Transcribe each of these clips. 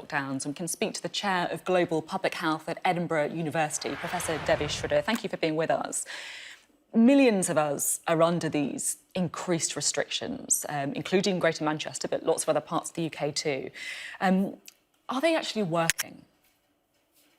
lockdowns, and we can speak to the Chair of Global Public Health at Edinburgh University, Professor Devi. Thank you for being with us. Millions of us are under these increased restrictions, including Greater Manchester, but lots of other parts of the UK too. Are they actually working?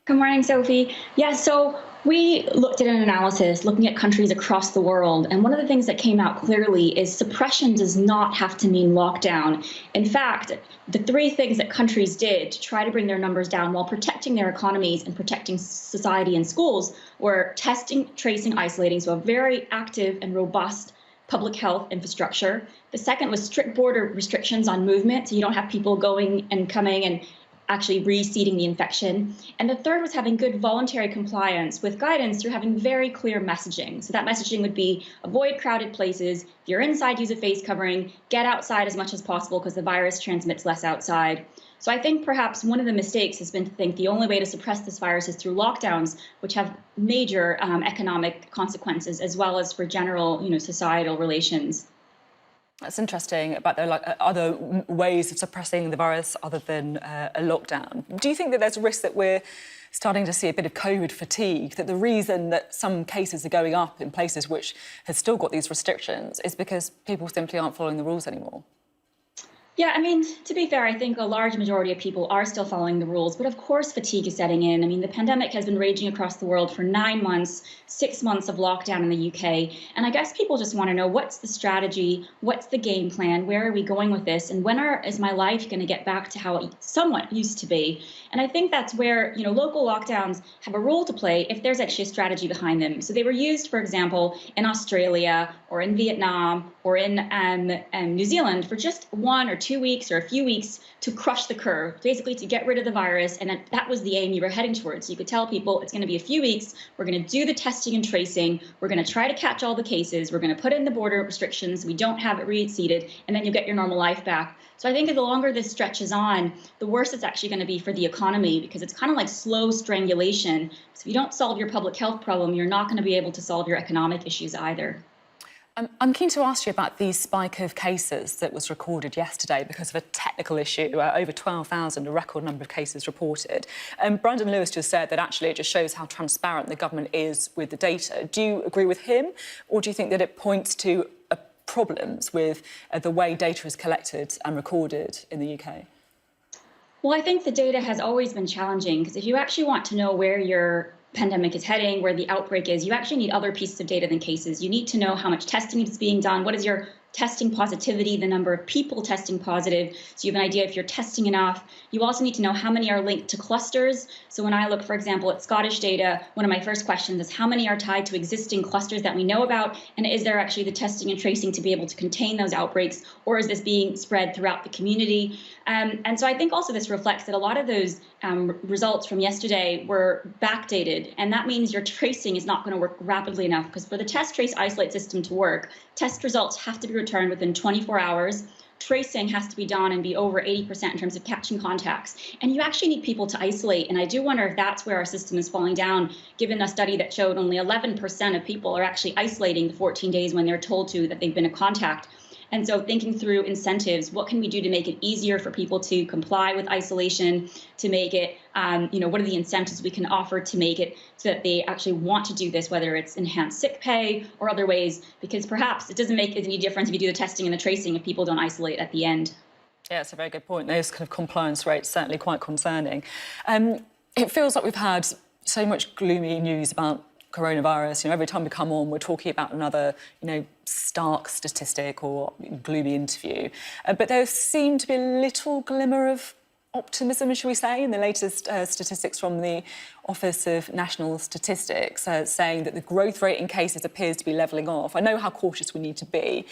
Good morning, Sophie. Yeah, so we looked at an analysis looking at countries across the world, and one of the things that came out clearly is suppression does not have to mean lockdown. In fact, the three things that countries did to try to bring their numbers down while protecting their economies and protecting society and schools were testing, tracing, isolating, so a very active and robust public health infrastructure. The second was strict border restrictions on movement, so you don't have people going and coming and actually reseeding the infection. And the third was having good voluntary compliance with guidance through having very clear messaging. So that messaging would be avoid crowded places. If you're inside, use a face covering, get outside as much as possible because the virus transmits less outside. So I think perhaps one of the mistakes has been to think the only way to suppress this virus is through lockdowns, which have major economic consequences, as well as for general, societal relations. That's interesting about other ways of suppressing the virus other than a lockdown. Do you think that there's a risk that we're starting to see a bit of COVID fatigue, that the reason that some cases are going up in places which have still got these restrictions is because people simply aren't following the rules anymore? Yeah, I mean, to be fair, I think a large majority of people are still following the rules, but of course fatigue is setting in. I mean, the pandemic has been raging across the world for 9 months, 6 months of lockdown in the UK. And I guess people just want to know, what's the strategy? What's the game plan? Where are we going with this? And when is my life going to get back to how it somewhat used to be? And I think that's where, local lockdowns have a role to play if there's actually a strategy behind them. So they were used, for example, in Australia or in Vietnam or in New Zealand for just 1 or 2 weeks or a few weeks to crush the curve, basically to get rid of the virus. And that was the aim you were heading towards. So you could tell people it's going to be a few weeks. We're going to do the testing and tracing. We're going to try to catch all the cases. We're going to put in the border restrictions. We don't have it reseated. And then you'll get your normal life back. So I think the longer this stretches on, the worse it's actually going to be for the economy, because it's kind of like slow strangulation. So if you don't solve your public health problem, you're not going to be able to solve your economic issues either. I'm keen to ask you about the spike of cases that was recorded yesterday because of a technical issue. Over 12,000, a record number of cases reported. Brandon Lewis just said that actually it just shows how transparent the government is with the data. Do you agree with him, or do you think that it points to problems with the way data is collected and recorded in the UK? Well, I think the data has always been challenging, because if you actually want to know where your pandemic is heading, where the outbreak is, you actually need other pieces of data than cases. You need to know how much testing is being done. What is your testing positivity, the number of people testing positive, so you have an idea if you're testing enough. You also need to know how many are linked to clusters. So when I look, for example, at Scottish data, one of my first questions is how many are tied to existing clusters that we know about, and is there actually the testing and tracing to be able to contain those outbreaks, or is this being spread throughout the community? And so I think also this reflects that a lot of those results from yesterday were backdated, and that means your tracing is not going to work rapidly enough, because for the test, trace, isolate system to work, test results have to be returned within 24 hours. Tracing has to be done and be over 80% in terms of catching contacts. And you actually need people to isolate. And I do wonder if that's where our system is falling down, given a study that showed only 11% of people are actually isolating the 14 days when they're told to that they've been in contact. And so thinking through incentives, what can we do to make it easier for people to comply with isolation, to make it, what are the incentives we can offer to make it so that they actually want to do this, whether it's enhanced sick pay or other ways, because perhaps it doesn't make any difference if you do the testing and the tracing if people don't isolate at the end. Yeah, it's a very good point. Those kind of compliance rates certainly quite concerning. It feels like we've had so much gloomy news about coronavirus. Every time we come on, we're talking about another, stark statistic or gloomy interview. But there seemed to be a little glimmer of optimism, shall we say, in the latest statistics from the Office of National Statistics, saying that the growth rate in cases appears to be levelling off. I know how cautious we need to be,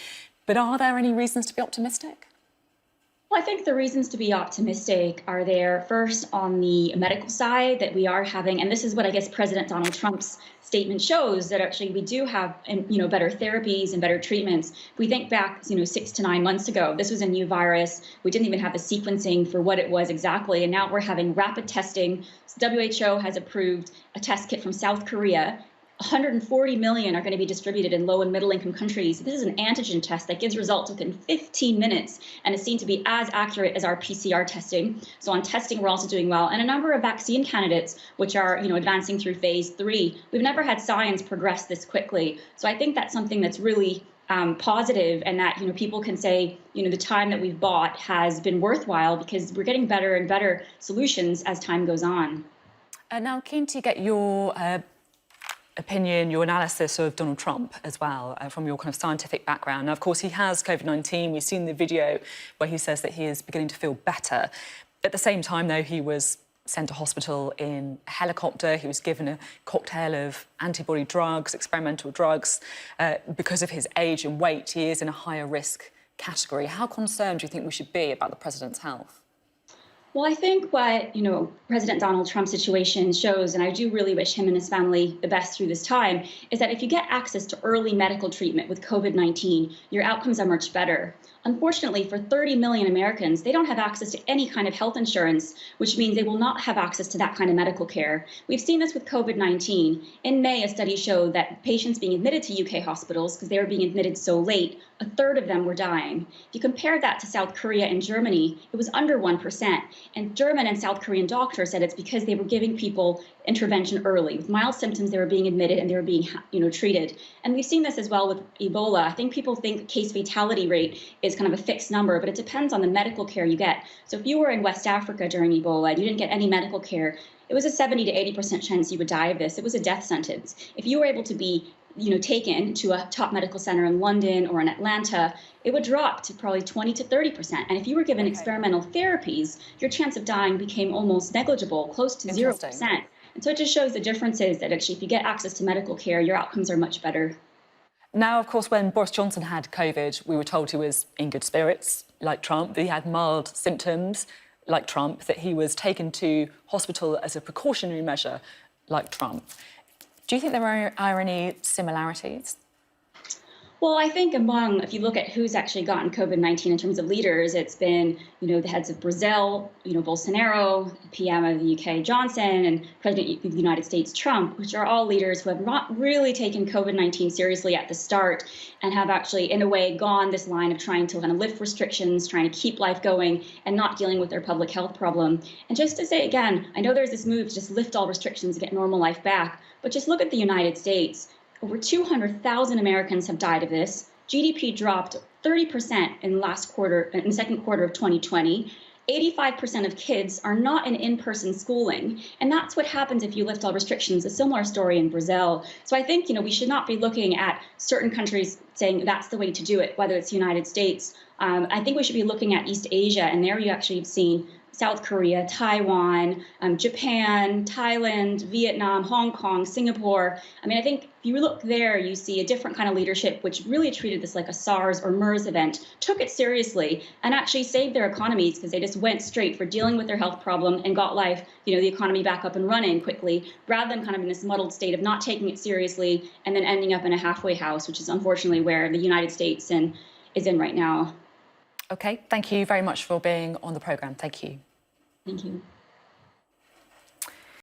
but are there any reasons to be optimistic? Well, I think the reasons to be optimistic are there first on the medical side, that we are having, and this is what I guess President Donald Trump's statement shows, that actually we do have, better therapies and better treatments. If we think back, 6 to 9 months ago, this was a new virus. We didn't even have the sequencing for what it was exactly. And now we're having rapid testing. WHO has approved a test kit from South Korea 140 million are going to be distributed in low and middle income countries. This is an antigen test that gives results within 15 minutes and is seen to be as accurate as our PCR testing. So on testing, we're also doing well. And a number of vaccine candidates, which are advancing through phase 3. We've never had science progress this quickly. So I think that's something that's really positive, and that people can say the time that we've bought has been worthwhile because we're getting better and better solutions as time goes on. Now, keen to get your opinion, your analysis of Donald Trump as well, from your kind of scientific background. Now, of course, he has COVID-19. We've seen the video where he says that he is beginning to feel better. At the same time, though, he was sent to hospital in a helicopter. He was given a cocktail of antibody drugs, experimental drugs. Because of his age and weight, he is in a higher risk category. How concerned do you think we should be about the president's health? Well, I think what, President Donald Trump's situation shows, and I do really wish him and his family the best through this time, is that if you get access to early medical treatment with COVID-19, your outcomes are much better. Unfortunately, for 30 million Americans, they don't have access to any kind of health insurance, which means they will not have access to that kind of medical care. We've seen this with COVID-19. In May, a study showed that patients being admitted to UK hospitals, because they were being admitted so late, a third of them were dying. If you compare that to South Korea and Germany, it was under 1%. And German and South Korean doctors said it's because they were giving people intervention early. With mild symptoms, they were being admitted and they were being treated. And we've seen this as well with Ebola. I think people think case fatality rate is kind of a fixed number, but it depends on the medical care you get. So if you were in West Africa during Ebola and you didn't get any medical care, it was a 70 to 80% chance you would die of this. It was a death sentence. If you were able to be taken to a top medical center in London or in Atlanta, it would drop to probably 20 to 30%. And if you were given experimental therapies, your chance of dying became almost negligible, close to 0%. And so it just shows the differences that actually if you get access to medical care, your outcomes are much better. Now, of course, when Boris Johnson had COVID, we were told he was in good spirits, like Trump, that he had mild symptoms, like Trump, that he was taken to hospital as a precautionary measure, like Trump. Do you think there are any similarities? Well, I think if you look at who's actually gotten COVID-19 in terms of leaders, it's been, the heads of Brazil, Bolsonaro, PM of the UK, Johnson, and President of the United States, Trump, which are all leaders who have not really taken COVID-19 seriously at the start and have actually, in a way, gone this line of trying to kind of lift restrictions, trying to keep life going and not dealing with their public health problem. And just to say again, I know there's this move to just lift all restrictions and get normal life back, but just look at the United States. Over 200,000 Americans have died of this. GDP dropped 30% in the second quarter of 2020. 85% of kids are not in-person schooling. And that's what happens if you lift all restrictions. A similar story in Brazil. So I think, we should not be looking at certain countries saying that's the way to do it, whether it's the United States. I think we should be looking at East Asia, and there you actually have seen South Korea, Taiwan, Japan, Thailand, Vietnam, Hong Kong, Singapore. I think if you look there, you see a different kind of leadership, which really treated this like a SARS or MERS event, took it seriously, and actually saved their economies because they just went straight for dealing with their health problem and got life, the economy back up and running quickly, rather than kind of in this muddled state of not taking it seriously and then ending up in a halfway house, which is unfortunately where the United States is in right now. OK, thank you very much for being on the programme. Thank you. Thank you.